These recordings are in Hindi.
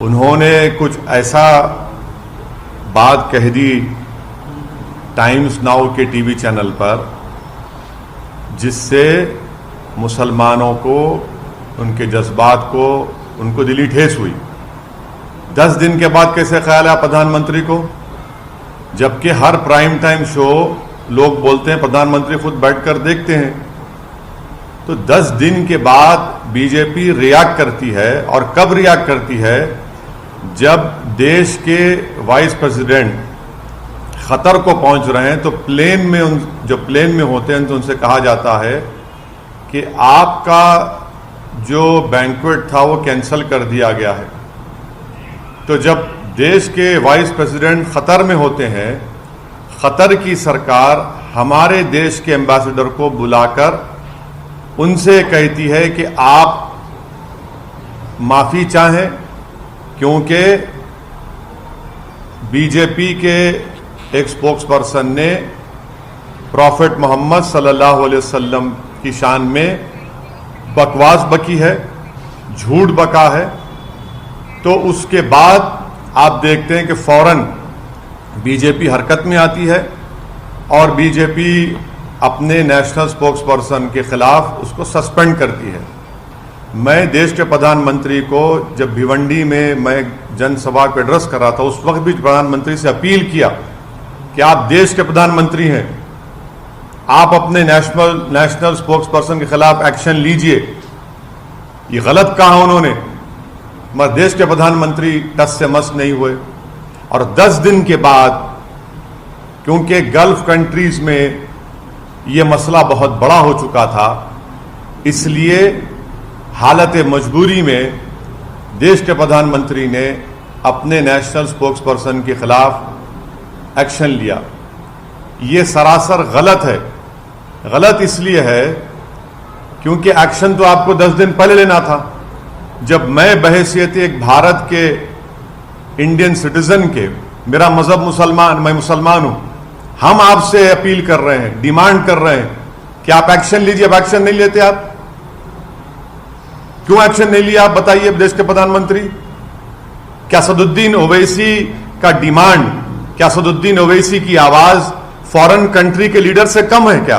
उन्होंने कुछ ऐसा बात कह दी टाइम्स नाउ के टीवी चैनल पर जिससे मुसलमानों को, उनके जज्बात को, उनको दिली ठेस हुई। 10 दिन के बाद कैसे ख्याल है प्रधानमंत्री को, जबकि हर प्राइम टाइम शो लोग बोलते हैं, प्रधानमंत्री खुद बैठकर देखते हैं। तो 10 दिन के बाद बीजेपी रिएक्ट करती है, और कब रिएक्ट करती है? जब देश के वाइस प्रेसिडेंट खतर को पहुंच रहे हैं तो प्लेन में, जो प्लेन में होते हैं तो उनसे कहा जाता है कि आपका जो बैंक्वेट था वो कैंसिल कर दिया गया है। तो जब देश के वाइस प्रेसिडेंट खतर में होते हैं, खतर की सरकार हमारे देश के एम्बेसडर को बुलाकर उनसे कहती है कि आप माफी चाहें, क्योंकि बीजेपी के एक स्पोक्सपर्सन ने प्रॉफिट मोहम्मद सल्लल्लाहु अलैहि वसल्लम की शान में बकवास बकी है, झूठ बका है। तो उसके बाद आप देखते हैं कि फौरन बीजेपी हरकत में आती है और बीजेपी अपने नेशनल स्पोक्सपर्सन के खिलाफ उसको सस्पेंड करती है। मैं देश के प्रधानमंत्री को जब भिवंडी में मैं जनसभा को एड्रेस कर रहा था, उस वक्त भी प्रधानमंत्री से अपील किया कि आप देश के प्रधानमंत्री हैं, आप अपने नेशनल स्पोक्सपर्सन के खिलाफ एक्शन लीजिए। ये गलत कहा उन्होंने, मगर देश के प्रधानमंत्री टस से मस नहीं हुए। और 10 दिन के बाद, क्योंकि गल्फ कंट्रीज में ये मसला बहुत बड़ा हो चुका था, इसलिए हालत मजबूरी में देश के प्रधानमंत्री ने अपने नेशनल स्पोक्सपर्सन के खिलाफ एक्शन लिया। ये सरासर गलत है। गलत इसलिए है क्योंकि एक्शन तो आपको 10 दिन पहले लेना था। जब मैं बहैसियत एक भारत के इंडियन सिटीजन के, मेरा मजहब मुसलमान, मैं मुसलमान हूं, हम आपसे अपील कर रहे हैं, डिमांड कर रहे हैं कि आप एक्शन लीजिए। अब एक्शन नहीं लेते आप, क्यों एक्शन नहीं लिया आप बताइए देश के प्रधानमंत्री? क्या असदुद्दीन ओवैसी का डिमांड, क्या असदुद्दीन ओवैसी की आवाज फॉरेन कंट्री के लीडर से कम है क्या?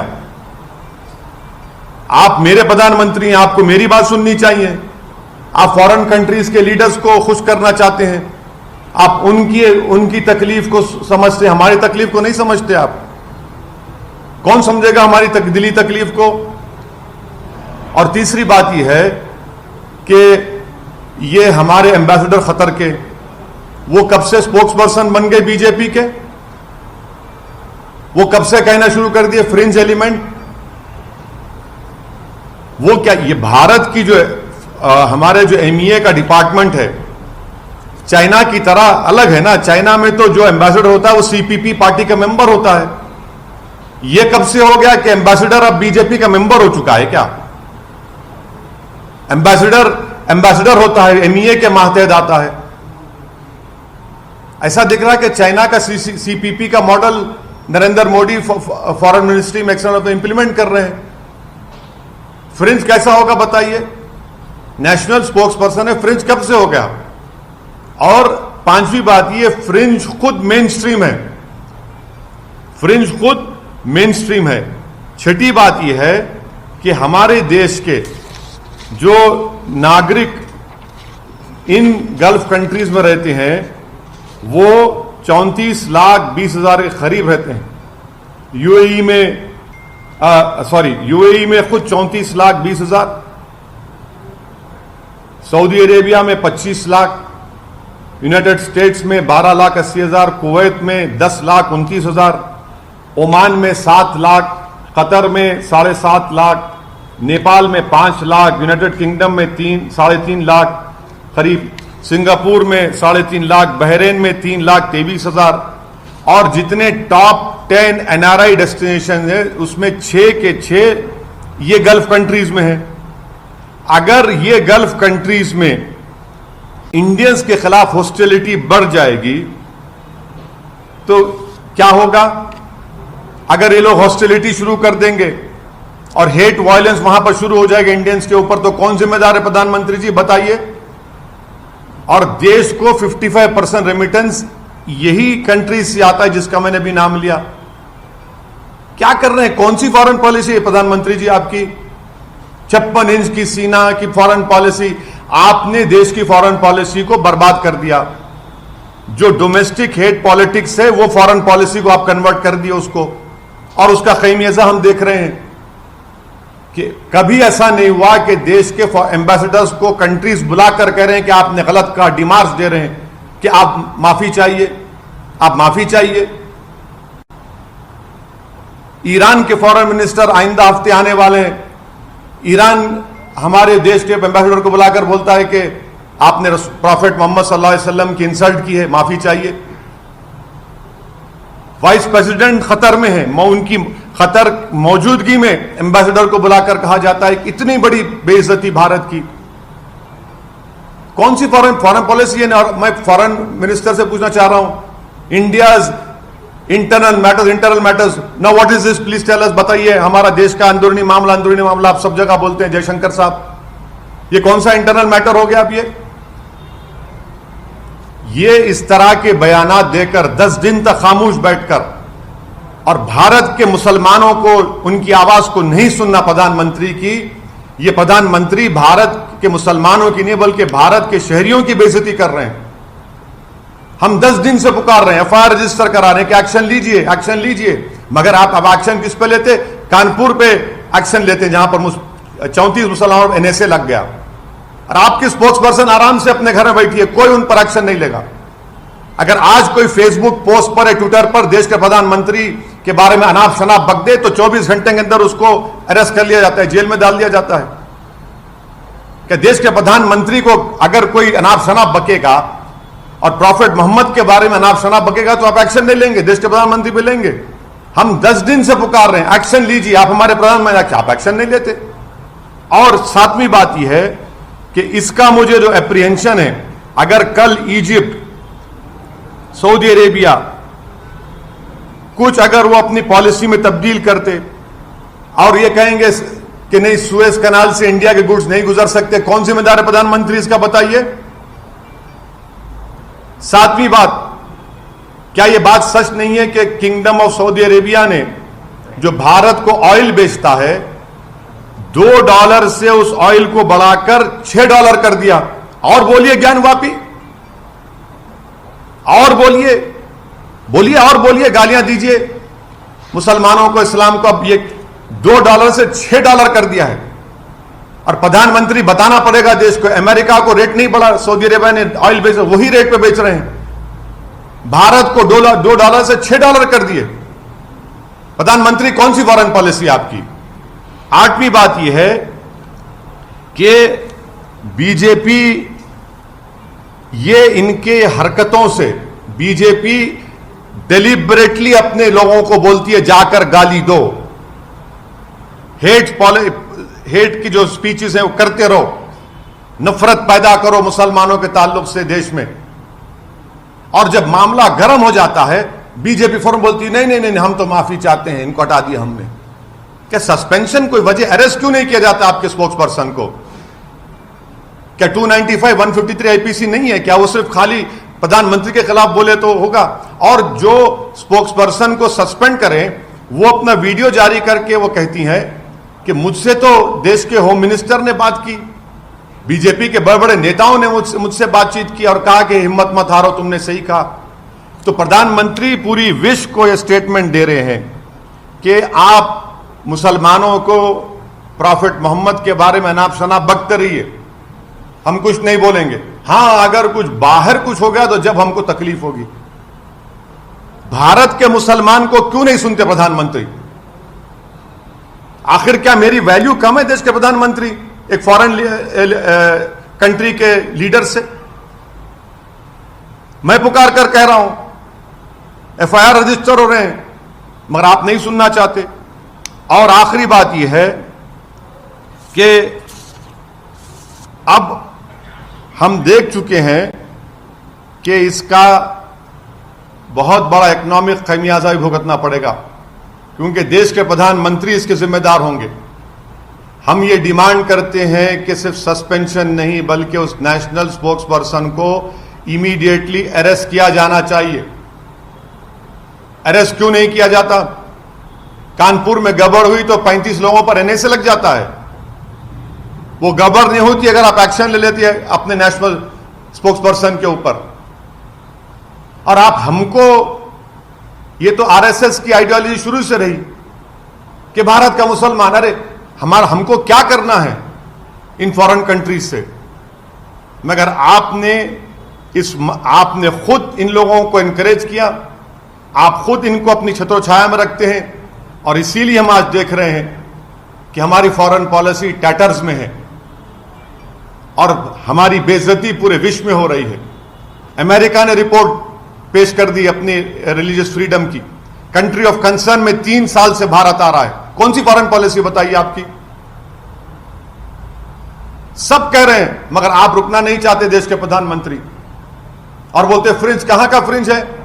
आप मेरे प्रधानमंत्री हैं, आपको मेरी बात सुननी चाहिए। आप फॉरेन कंट्रीज के लीडर्स को खुश करना चाहते हैं, आप उनकी तकलीफ को समझते, हमारी तकलीफ को नहीं समझते। आप कौन समझेगा हमारी दिली तकलीफ को? और तीसरी बात यह है कि ये हमारे एम्बेसडर खतर के, वो कब से स्पोक्सपर्सन बन गए बीजेपी के? वो कब से कहना शुरू कर दिए फ्रिंज एलिमेंट? वो क्या, ये भारत की जो हमारे जो एमईए का डिपार्टमेंट है, चाइना की तरह अलग है ना। चाइना में तो जो एम्बेसडर होता है वो सीपीपी पार्टी का मेंबर होता है। ये कब से हो गया कि एम्बेसडर अब बीजेपी का मेंबर हो चुका है क्या? एम्बेसडर होता है, एमईए के मातहत आता है। ऐसा दिख रहा है कि चाइना का सीपीपी का model Narendra Modi foreign ministry में एक्सटर्नल इंप्लीमेंट कर रहे हैं। फ्रिंज कैसा होगा बताइए? नेशनल स्पोक्सपर्सन है, फ्रिंज कब से हो गया? और पांचवी बात, ये फ्रिंज खुद मेन स्ट्रीम है, फ्रिंज खुद मेन स्ट्रीम है। छठी बात यह है कि हमारे देश के जो नागरिक इन गल्फ कंट्रीज में रहते हैं वो 34,20,000 के करीब रहते हैं। यूएई में खुद 34,20,000, सऊदी अरेबिया में 25 लाख, यूनाइटेड स्टेट्स में 12,80,000, कुवैत में 10,29,000, ओमान में 7 लाख, कतर में 7.5 लाख, नेपाल में 5 लाख, यूनाइटेड किंगडम में 3.5 लाख करीब, सिंगापुर में 3.5 लाख, बहरीन में 3,23,000। और जितने टॉप 10 एनआरआई डेस्टिनेशन है उसमें 6 के 6 ये गल्फ कंट्रीज में है। अगर ये गल्फ कंट्रीज में इंडियंस के खिलाफ हॉस्टिलिटी बढ़ जाएगी तो क्या होगा? अगर ये लोग हॉस्टिलिटी शुरू कर देंगे और हेट वायलेंस वहां पर शुरू हो जाएगा इंडियंस के ऊपर, तो कौन जिम्मेदार है? प्रधानमंत्री जी बताइए। और देश को 55% रेमिटेंस यही कंट्री से आता है जिसका मैंने भी नाम लिया। क्या कर रहे हैं? कौन सी फॉरेन पॉलिसी है प्रधानमंत्री जी आपकी? 56 इंच की सीना की फॉरेन पॉलिसी। आपने देश की फॉरेन पॉलिसी को बर्बाद कर दिया। जो डोमेस्टिक हेट पॉलिटिक्स है वो फॉरेन पॉलिसी को आप कन्वर्ट कर दिए उसको, और उसका खमीयाजा हम देख रहे हैं कि कभी ऐसा नहीं हुआ कि देश के एम्बेसडर्स को कंट्रीज बुलाकर कह रहे हैं कि आपने गलत कहा, डिमार्च दे रहे हैं कि आप माफी चाहिए, आप माफी चाहिए। ईरान के फॉरेन मिनिस्टर आइंदा हफ्ते आने वाले हैं। ईरान हमारे देश के एम्बेसडर को बुलाकर बोलता है कि आपने प्रॉफेट मोहम्मद सल्लल्लाहु अलैहि वसल्लम की इंसल्ट की है, माफी चाहिए। वाइस प्रेसिडेंट खतर में है, उनकी खतर मौजूदगी में एम्बेसडर को बुलाकर कहा जाता है कि इतनी बड़ी बेइज्जती भारत की। कौन सी फॉरेन पॉलिसी है? और मैं फॉरेन मिनिस्टर से पूछना चाह रहा हूं, India's internal matters now what is this, please tell us, बताइए। हमारा देश का अंदरूनी मामला आप सब जगह बोलते हैं जयशंकर साहब, ये कौन सा इंटरनल मैटर हो गया? अब ये इस तरह के बयानात देकर 10 दिन तक खामोश बैठकर और भारत के मुसलमानों को उनकी आवाज को नहीं सुनना प्रधानमंत्री की, ये प्रधानमंत्री भारत के मुसलमानों की नहीं बल्कि भारत के शहरियों की बेइज्जती कर रहे हैं। हम 10 दिन से पुकार रहे हैं, एफआईआर रजिस्टर करा रहे हैं कि एक्शन लीजिए, एक्शन लीजिए, मगर आप अब एक्शन किस पे लेते? कानपुर पे एक्शन लेते जहां पर 34 मुसलमानों एनएसए लग गया, और आपके स्पोक्स पर्सन आराम से अपने घर में बैठिए, कोई उन पर एक्शन नहीं लेगा। अगर आज कोई फेसबुक पोस्ट पर या ट्विटर पर देश के प्रधानमंत्री के बारे में अनाप शनाप बक दे तो 24 घंटे के अंदर उसको अरेस्ट कर लिया जाता है, जेल में डाल दिया जाता है। कि देश के प्रधानमंत्री को अगर कोई अनाप शनाप बकेगा और प्रॉफेट मोहम्मद के बारे में अनाप शनाप बकेगा तो आप एक्शन नहीं लेंगे, देश के प्रधानमंत्री पे लेंगे। हम 10 दिन से पुकार रहे हैं, एक्शन लीजिए, आप हमारे प्रधानमंत्री, आप एक्शन नहीं लेते। और सातवीं बात यह है कि इसका मुझे जो एप्रीहेंशन है, अगर कल इजिप्ट, सऊदी अरेबिया कुछ अगर वो अपनी पॉलिसी में तब्दील करते और ये कहेंगे कि नहीं सुएज कनाल से इंडिया के गुड्स नहीं गुजर सकते, कौन जिम्मेदार है प्रधानमंत्री इसका? बताइए। सातवीं बात, क्या यह बात सच नहीं है कि किंगडम ऑफ सऊदी अरेबिया ने जो भारत को ऑयल बेचता है $2 से उस ऑयल को बढ़ाकर $6 कर दिया? और बोलिए ज्ञानवापी, और बोलिए बोलिए और बोलिए, गालियां दीजिए मुसलमानों को, इस्लाम को। अब ये $2 से $6 कर दिया है, और प्रधानमंत्री बताना पड़ेगा देश को, अमेरिका को रेट नहीं बढ़ा, सऊदी अरेबिया ने ऑयल बेच, वही रेट पे बेच रहे हैं। भारत को $2 से $6 कर दिए। प्रधानमंत्री कौन सी फॉरेन पॉलिसी आपकी? आठवीं बात यह है कि बीजेपी, ये इनके हरकतों से बीजेपी डेलिबरेटली अपने लोगों को बोलती है जाकर गाली दो, हेट की जो स्पीचेस हैं वो करते रहो, नफरत पैदा करो मुसलमानों के ताल्लुक से देश में। और जब मामला गर्म हो जाता है बीजेपी फौरन बोलती है नहीं नहीं नहीं, हम तो माफी चाहते हैं, इनको हटा दिया हमने। क्या सस्पेंशन कोई वजह, अरेस्ट क्यों नहीं किया जाता आपके स्पोक्स पर्सन को? क्या 295, 153 आईपीसी नहीं है क्या? वो सिर्फ खाली प्रधानमंत्री के खिलाफ बोले तो होगा? और जो स्पोक्स पर्सन को सस्पेंड करें वो अपना वीडियो जारी करके वो कहती हैं कि मुझसे तो देश के होम मिनिस्टर ने बात की, बीजेपी के बड़े बड़े नेताओं ने मुझसे बातचीत की और कहा कि हिम्मत मत हारो, तुमने सही कहा। तो प्रधानमंत्री पूरी विश्व को यह स्टेटमेंट दे रहे हैं कि आप मुसलमानों को प्रॉफेट मोहम्मद के बारे में अनाप शनाप बकते रहिए, हम कुछ नहीं बोलेंगे। हां, अगर कुछ बाहर कुछ हो गया तो जब हमको तकलीफ होगी। भारत के मुसलमान को क्यों नहीं सुनते प्रधानमंत्री? आखिर क्या मेरी वैल्यू कम है देश के प्रधानमंत्री एक फॉरेन कंट्री के लीडर से? मैं पुकार कर कह रहा हूं, एफआईआर रजिस्टर हो रहे हैं, मगर आप नहीं सुनना चाहते। और आखिरी बात यह है कि अब हम देख चुके हैं कि इसका बहुत बड़ा इकोनॉमिक खमियाजा भी भुगतना पड़ेगा, क्योंकि देश के प्रधानमंत्री इसके जिम्मेदार होंगे। हम ये डिमांड करते हैं कि सिर्फ सस्पेंशन नहीं बल्कि उस नेशनल स्पोक्स पर्सन को इमीडिएटली अरेस्ट किया जाना चाहिए। अरेस्ट क्यों नहीं किया जाता? कानपुर में गड़बड़ हुई तो 35 लोगों पर एनआईए लग जाता है। वो गड़बड़ नहीं होती अगर आप एक्शन ले लेती है अपने नेशनल स्पोक्स पर्सन के ऊपर। और आप हमको, ये तो आरएसएस की आइडियोलॉजी शुरू से रही कि भारत का मुसलमान, अरे हमको क्या करना है इन फॉरेन कंट्रीज से? मगर आपने खुद इन लोगों को एनकरेज किया, आप खुद इनको अपनी छत्रोछाया में रखते हैं और इसीलिए हम आज देख रहे हैं कि हमारी फॉरेन पॉलिसी टैटर्स में है और हमारी बेइज्जती पूरे विश्व में हो रही है। अमेरिका ने रिपोर्ट पेश कर दी अपनी रिलीजियस फ्रीडम की, कंट्री ऑफ कंसर्न में 3 साल से भारत आ रहा है। कौन सी फॉरेन पॉलिसी बताइए आपकी? सब कह रहे हैं मगर आप रुकना नहीं चाहते देश के प्रधानमंत्री, और बोलते फ्रिंज। कहां का फ्रिंज है?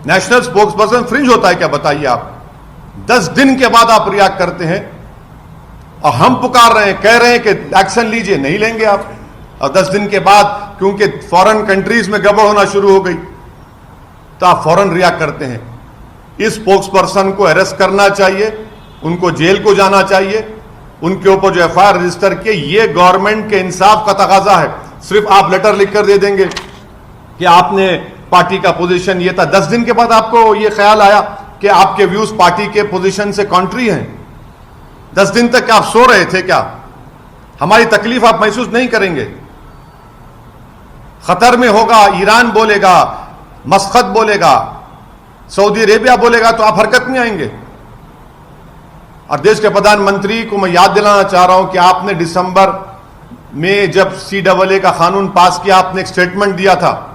नेशनल स्पोक्स पर्सन फ्रिंज होता है क्या? बताइए आप। 10 दिन के बाद आप रिएक्ट करते हैं और हम पुकार रहे हैं, कह रहे हैं कि एक्शन लीजिए, नहीं लेंगे आप। और 10 दिन के बाद क्योंकि फॉरेन कंट्रीज में गड़बड़ होना शुरू हो गई तो आप फौरन रिएक्ट करते हैं। इस स्पोक्स पर्सन को अरेस्ट करना चाहिए, उनको जेल को जाना चाहिए, उनके ऊपर जो एफआईआर रजिस्टर किए, ये गवर्नमेंट के इंसाफ का तकाजा है। सिर्फ आप लेटर लिखकर दे देंगे कि आपने पार्टी का पोजीशन ये था, 10 दिन के बाद आपको ये ख्याल आया कि आपके व्यूज पार्टी के पोजीशन से कॉन्ट्री हैं। 10 दिन तक आप सो रहे थे क्या? हमारी तकलीफ आप महसूस नहीं करेंगे? खतर में होगा, ईरान बोलेगा, मस्कत बोलेगा, सऊदी अरेबिया बोलेगा तो आप हरकत में आएंगे। और देश के प्रधानमंत्री को मैं याद दिलाना चाह रहा हूं कि आपने दिसंबर में जब CAA का कानून पास किया, आपने एक स्टेटमेंट दिया था।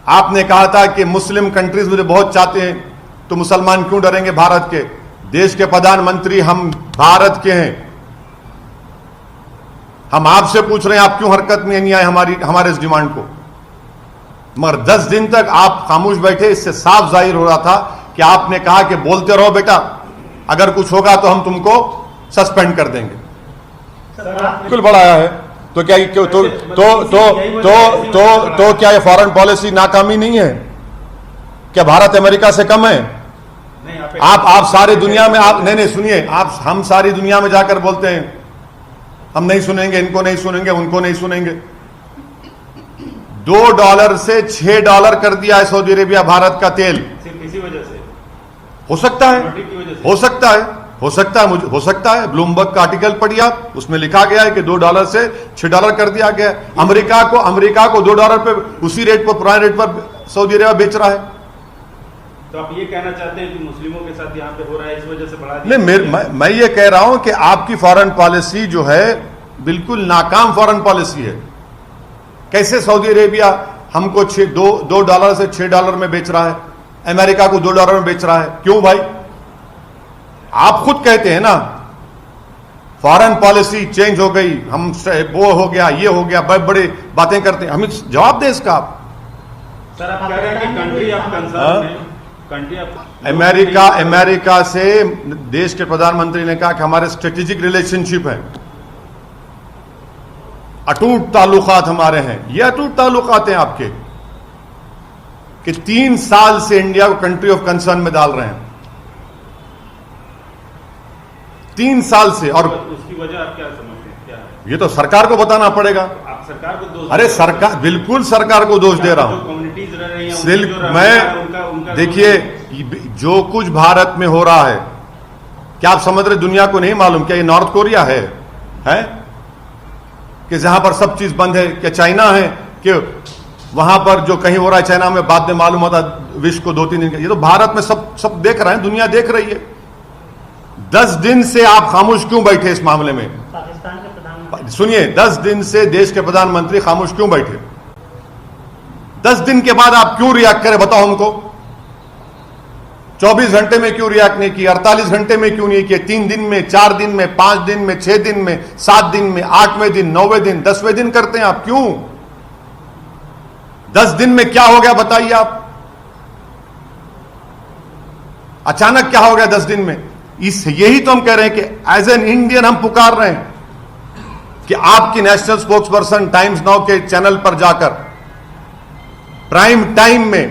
आपने कहा था कि मुस्लिम कंट्रीज मुझे बहुत चाहते हैं तो मुसलमान क्यों डरेंगे भारत के? देश के प्रधानमंत्री, हम भारत के हैं, हम आपसे पूछ रहे हैं आप क्यों हरकत में नहीं आए हमारे इस डिमांड को? मगर 10 दिन तक आप खामोश बैठे। इससे साफ जाहिर हो रहा था कि आपने कहा कि बोलते रहो बेटा, अगर कुछ होगा तो हम तुमको सस्पेंड कर देंगे। बिल्कुल बढ़ाया है तो क्या तो क्या ये फॉरेन पॉलिसी नाकामी नहीं है? क्या भारत अमेरिका से कम है? आप सारी दुनिया में आप नहीं सुनिए, आप हम सारी दुनिया में जाकर बोलते हैं हम नहीं सुनेंगे, इनको नहीं सुनेंगे, उनको नहीं सुनेंगे। $2 से $6 कर दिया है सऊदी अरेबिया भारत का तेल। सिर्फ इसी वजह से हो सकता है, हो सकता है, हो सकता है, मुझे हो सकता है। ब्लूमबर्ग का आर्टिकल पढ़िए आप, उसमें लिखा गया है कि $2 से $6 कर दिया गया। अमेरिका को $2 पे उसी रेट पर, पुराने रेट पर सऊदी अरेबिया बेच रहा है। तो आप ये कहना चाहते हैं कि मुस्लिमों के साथ यहाँ पे हो रहा है, इस वजह से बढ़ा दिया? नहीं, मैं ये कह रहा हूं कि आपकी फॉरेन पॉलिसी जो है बिल्कुल नाकाम फॉरेन पॉलिसी है। कैसे सऊदी अरेबिया हमको $2 से $6 में बेच रहा है, अमेरिका को $2 में बेच रहा है? क्यों भाई? आप खुद कहते हैं ना फॉरेन पॉलिसी चेंज हो गई, हम वो हो गया, ये हो गया, बड़े बड़े बातें करते हैं। हमें जवाब दें इसका आप। सर आप कह रहे हैं कि कंट्री ऑफ कंसर्न में, कंट्री ऑफ अमेरिका से देश के प्रधानमंत्री ने कहा कि हमारे स्ट्रेटेजिक रिलेशनशिप है, अटूट ताल्लुकात हमारे हैं। ये अटूट ताल्लुकात हैं आपके कि 3 साल से इंडिया को कंट्री ऑफ कंसर्न में डाल रहे हैं, 3 साल से। और उसकी वजह आप क्या समझते हैं, क्या है? ये तो सरकार को बताना पड़ेगा। आप सरकार को दोष? अरे सरकार, बिल्कुल सरकार को दोष दे रहा हूं। कम्युनिटीज रह रही हैं, मैं देखिए जो कुछ भारत में हो रहा है, क्या आप समझ रहे दुनिया को नहीं मालूम? क्या ये नॉर्थ कोरिया है कि जहां पर सब चीज बंद है? क्या चाइना है कि वहां पर जो कहीं हो रहा है चाइना में बाद में मालूम होता विश्व को 2-3 दिन का? ये तो भारत में सब देख रहे हैं, दुनिया देख रही है। 10 दिन से आप खामोश क्यों बैठे इस मामले में? पाकिस्तान के प्रधानमंत्री सुनिए, 10 दिन से देश के प्रधानमंत्री खामोश क्यों बैठे? 10 दिन के बाद आप क्यों रिएक्ट करें? बताओ हमको। 24 घंटे में क्यों रिएक्ट नहीं किया? 48 घंटे में क्यों नहीं किया? 3 दिन में, 4 दिन में, 5 दिन में, 6 दिन में, 7 दिन में, 8वें दिन, 9वें दिन, 10वें दिन करते हैं आप क्यों? 10 दिन में क्या हो गया बताइए आप? अचानक क्या हो गया 10 दिन में? यही तो हम कह रहे हैं कि एज एन इंडियन हम पुकार रहे हैं कि आपकी national spokes person times now के चैनल पर जाकर प्राइम टाइम में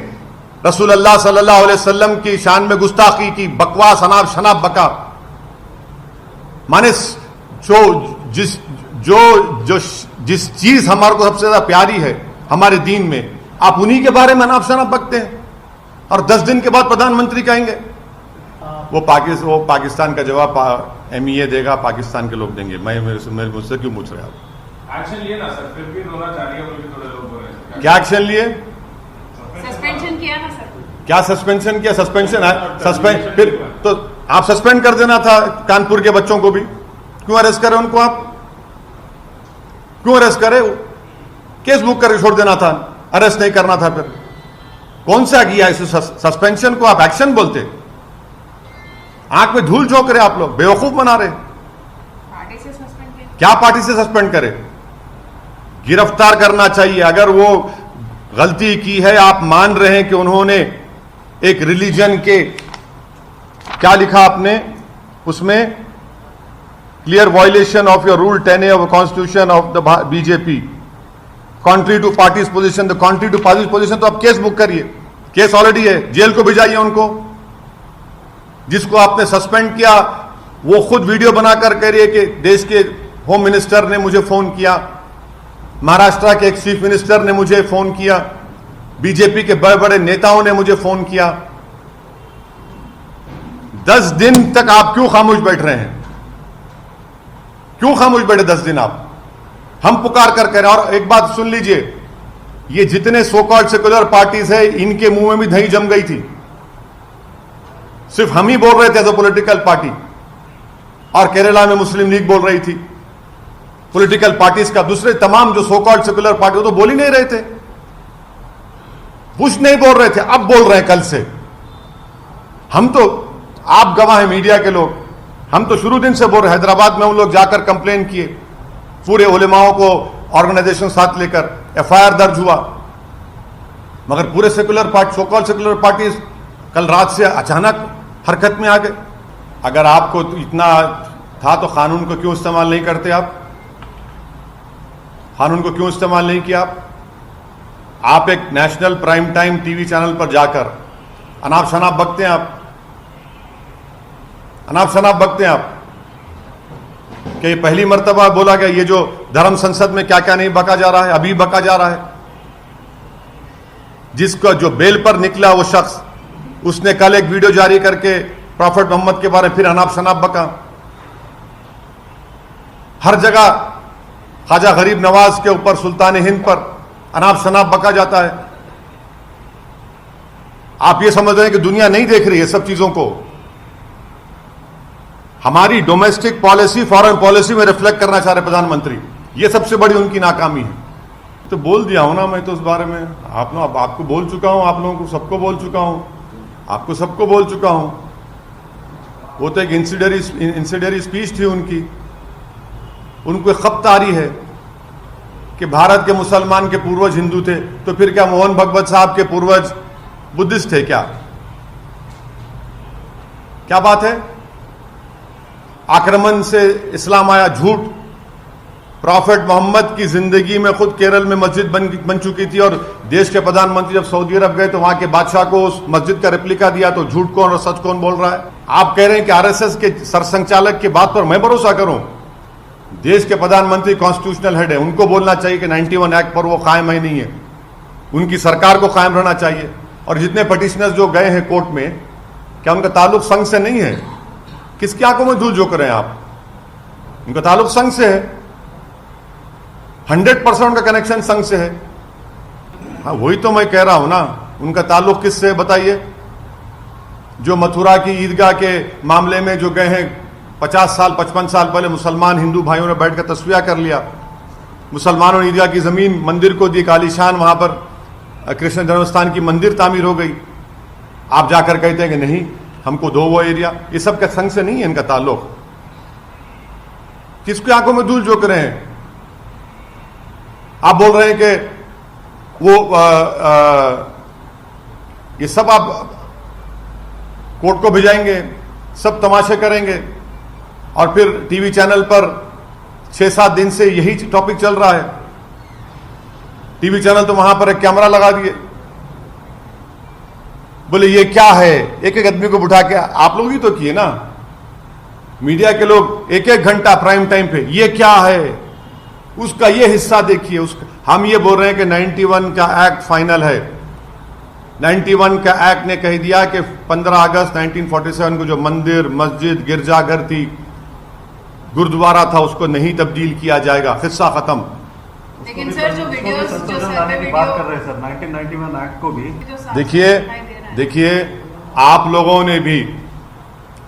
रसूल अल्लाह सल्लल्लाहु अलैहि वसल्लम की शान में गुस्ताखी की, बकवास, अनाप शनाप बका, माने जिस चीज हमारे को सबसे ज्यादा प्यारी है हमारे दीन में, आप उन्हीं के बारे में अनाप शनाप बकते हैं और 10 दिन के बाद प्रधानमंत्री कहेंगे। वो पाकिस्तान का जवाब MEA देगा, पाकिस्तान के लोग देंगे। मुझसे क्यों पूछ रहे हैं आप? एक्शन लिए ना सर, फिर भी रोना चाहिए बोल के थोड़े लोग बोल रहे हैं। क्या एक्शन लिए? सस्पेंशन किया ना सर। क्या सस्पेंशन किया? सस्पेंशन है, फिर तो आप सस्पेंड कर देना था कानपुर के बच्चों को भी। क्यों अरेस्ट करें उनको? आप क्यों अरेस्ट करें? केस बुक करके छोड़ देना था, अरेस्ट नहीं करना था। फिर कौन सा किया इस सस्पेंशन को आप एक्शन बोलते? आंख में धूल झोंक रहे आप लोग, बेवकूफ बना रहे। पार्टी से सस्पेंड किया? क्या पार्टी से सस्पेंड करे? गिरफ्तार करना चाहिए। अगर वो गलती की है, आप मान रहे हैं कि उन्होंने एक रिलीजन के, क्या लिखा आपने उसमें, clear violation of your rule 10A of constitution of the BJP, contrary to parties position. The contrary to parties position तो आप केस बुक करिए, केस ऑलरेडी है, जेल को भिजाइए उनको। जिसको आपने सस्पेंड किया वो खुद वीडियो बनाकर कह रही है कि देश के होम मिनिस्टर ने मुझे फोन किया, महाराष्ट्र के एक चीफ मिनिस्टर ने मुझे फोन किया, बीजेपी के बड़े बड़े नेताओं ने मुझे फोन किया। 10 दिन तक आप क्यों खामोश बैठ रहे हैं? क्यों खामोश बैठे 10 दिन आप? हम पुकार कर कह रहे हैं। और एक बात सुन लीजिए, ये जितने सो कॉल्ड सेक्युलर पार्टीज है, इनके मुंह में भी दही जम गई थी। सिर्फ हम ही बोल रहे थे एज अ पॉलिटिकल पार्टी, और केरला में मुस्लिम लीग बोल रही थी। पॉलिटिकल पार्टीज का दूसरे तमाम जो सो कॉल्ड सेक्युलर पार्टी, वो तो बोल ही नहीं रहे थे, कुछ नहीं बोल रहे थे। अब बोल रहे हैं कल से। हम तो, आप गवाह हैं मीडिया के लोग, हम तो शुरू दिन से बोल रहे हैं। हैदराबाद में हम लोग जाकर कंप्लेन किए, पूरे उलेमाओं को ऑर्गेनाइजेशन साथ लेकर FIR दर्ज हुआ, मगर पूरे secular party, so called secular parties कल रात से अचानक हरकत में आ गए। अगर आपको इतना था तो कानून को क्यों इस्तेमाल नहीं करते आप? कानून को क्यों इस्तेमाल नहीं किया आप एक national prime time TV channel पर जाकर अनाप शनाप बकते हैं आप, अनाप शनाप बकते हैं आप। कि पहली मर्तबा बोला गया ये जो धर्म संसद में क्या क्या नहीं बका जा रहा है, अभी बका जा रहा है। जिसका जो बेल पर निकला वो शख्स, उसने कल एक वीडियो जारी करके प्रॉफेट मोहम्मद के बारे में फिर अनाप शनाप बका। हर जगह ख्वाजा गरीब नवाज के ऊपर, सुल्तान हिंद पर अनाप शनाप बका जाता है। आप ये समझ रहे हैं कि दुनिया नहीं देख रही है सब चीजों को? हमारी डोमेस्टिक पॉलिसी फॉरेन पॉलिसी में रिफ्लेक्ट करना चाह रहे प्रधानमंत्री, ये सबसे बड़ी उनकी नाकामी है। तो बोल दिया हूं ना मैं तो उस बारे में, आपको बोल चुका हूं, आप लोगों को सबको बोल चुका हूं, आपको सबको बोल चुका हूं। वो तो एक इंसिडरी स्पीच थी उनकी, उनको एक खपत आ रही है कि भारत के मुसलमान के पूर्वज हिंदू थे, तो फिर क्या मोहन भगवत साहब के पूर्वज बुद्धिस्ट थे क्या? क्या बात है? आक्रमण से इस्लाम आया, झूठ। प्रॉफेट मोहम्मद की जिंदगी में खुद केरल में मस्जिद बन चुकी थी, और देश के प्रधानमंत्री जब सऊदी अरब गए तो वहां के बादशाह को उस मस्जिद का रेप्लिका दिया। तो झूठ कौन और सच कौन बोल रहा है? आप कह रहे हैं कि RSS के सरसंघचालक की बात पर मैं भरोसा करूं? देश के प्रधानमंत्री कॉन्स्टिट्यूशनल हेड है, उनको बोलना चाहिए कि 91 एक्ट पर वो कायम है नहीं है, उनकी सरकार को कायम रहना चाहिए। और जितने पिटिशनर्स जो गए हैं कोर्ट में, क्या उनका ताल्लुक संघ से नहीं है? किसकी आंखों में धूल झोंक रहे हैं आप? उनका ताल्लुक संघ से है, 100% उनका कनेक्शन संघ से है। हाँ, वही तो मैं कह रहा हूं ना, उनका ताल्लुक किससे बताइए? जो मथुरा की ईदगाह के मामले में जो गए हैं 50 साल 55 साल पहले, मुसलमान हिंदू भाइयों ने बैठकर तस्वीर कर लिया, मुसलमानों ने ईदगाह की जमीन मंदिर को दी, कालीशान, वहां पर कृष्ण जन्मस्थान की मंदिर तामीर हो गई। आप जाकर कहते हैं कि नहीं हमको दो वो एरिया। ये सब का संघ से नहीं है इनका ताल्लुक। किसकी आंखों में धूल झोंक रहे हैं? आप बोल रहे हैं कि वो ये सब आप कोर्ट को भिजाएंगे, सब तमाशे करेंगे और फिर टीवी चैनल पर 6-7 दिन से यही टॉपिक चल रहा है। टीवी चैनल तो वहां पर एक कैमरा लगा दिए, बोले ये क्या है, एक एक आदमी को बिठा के, आप लोग ही तो किए ना, मीडिया के लोग 1-1 घंटा प्राइम टाइम पे, ये क्या है, उसका ये हिस्सा देखिए, उसका। हम ये बोल रहे हैं कि 91 का एक्ट फाइनल है। 91 का एक्ट ने कह दिया कि 15 अगस्त 1947 को जो मंदिर, मस्जिद, गिरजाघर थी, गुरुद्वारा था, उसको नहीं तब्दील किया जाएगा, किस्सा खत्म। लेकिन सर जो वीडियोस जो सर पे की बात कर रहे हैं सर, 1991 एक्ट को भी देखिए आप लोगों ने भी,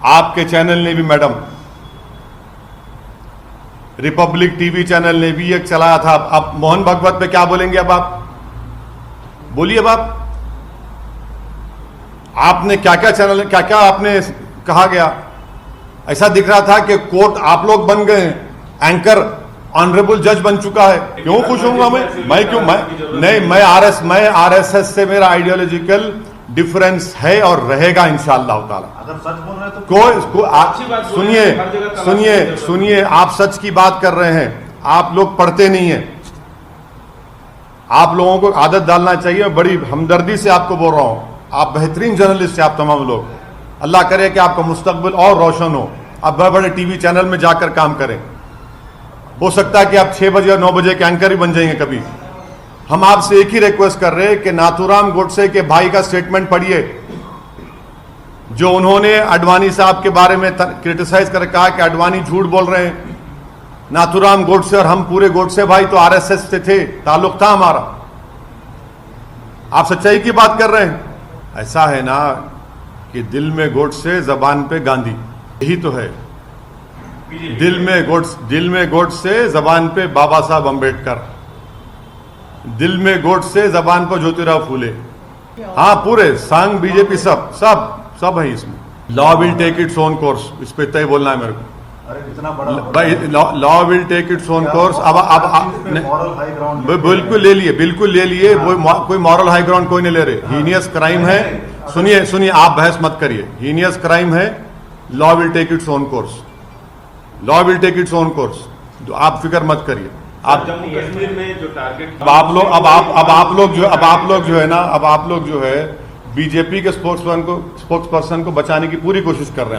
आपके चैनल ने भी मैडम, रिपब्लिक टीवी चैनल ने भी एक चलाया था। अब मोहन भागवत पे क्या बोलेंगे, अब आप बोलिए। अब आपने क्या क्या चैनल, क्या क्या आपने कहा गया, ऐसा दिख रहा था कि कोर्ट आप लोग बन गए, एंकर ऑनरेबल जज बन चुका है। क्यों खुश होऊंगा मैं क्यों, मैं आरएसएस से मेरा आइडियोलॉजिकल डिफरेंस है और रहेगा इंशाअल्लाह ताला। अगर सच बोल रहे तो सुनिए, आप सच की बात कर रहे हैं, आप लोग पढ़ते नहीं हैं। आप लोगों को आदत डालना चाहिए, बड़ी हमदर्दी से आपको बोल रहा हूं, आप बेहतरीन जर्नलिस्ट हैं आप तमाम लोग। अल्लाह करे कि आपका मुस्तकबिल और रोशन हो, आप बड़े बड़े टीवी चैनल में जाकर काम करें। हो सकता है कि आप 6 बजे और 9 बजे के एंकर ही बन जाएंगे कभी। हम आपसे एक ही रिक्वेस्ट कर रहे हैं कि नाथूराम गोडसे के भाई का स्टेटमेंट पढ़िए, जो उन्होंने अडवाणी साहब के बारे में क्रिटिसाइज कर कहा कि अडवाणी झूठ बोल रहे हैं। नाथूराम गोडसे और हम पूरे गोडसे भाई तो आरएसएस से थे, ताल्लुक था हमारा। आप सच्चाई की बात कर रहे हैं। ऐसा है ना कि दिल में गोडसे, जबान पे गांधी, यही तो है। दिल में गोडसे, जबान पे बाबा साहब अंबेडकर, दिल में गोडसे, जबान पर ज्योतिराव फूले। हाँ, पूरे संघ, बीजेपी, सब है इसमें। Law will take its own course, इस पे तय बोलना है मेरे को। अरे इतना बड़ा भाई, law will take its own course. अब मॉरल हाई ग्राउंड बिल्कुल ले लिए कोई मॉरल हाई ग्राउंड कोई नहीं ले रहे। हीनियस क्राइम है, सुनिए, आप बहस मत करिए। हीनियस क्राइम है, law will take its own course, law will take its own course. आप फिक्र मत करिए। आप जम्मू कश्मीर में जो टारगेट, अब आप लोग जो है बीजेपी के स्पोक्स पर्सन को बचाने की पूरी कोशिश कर रहे हैं।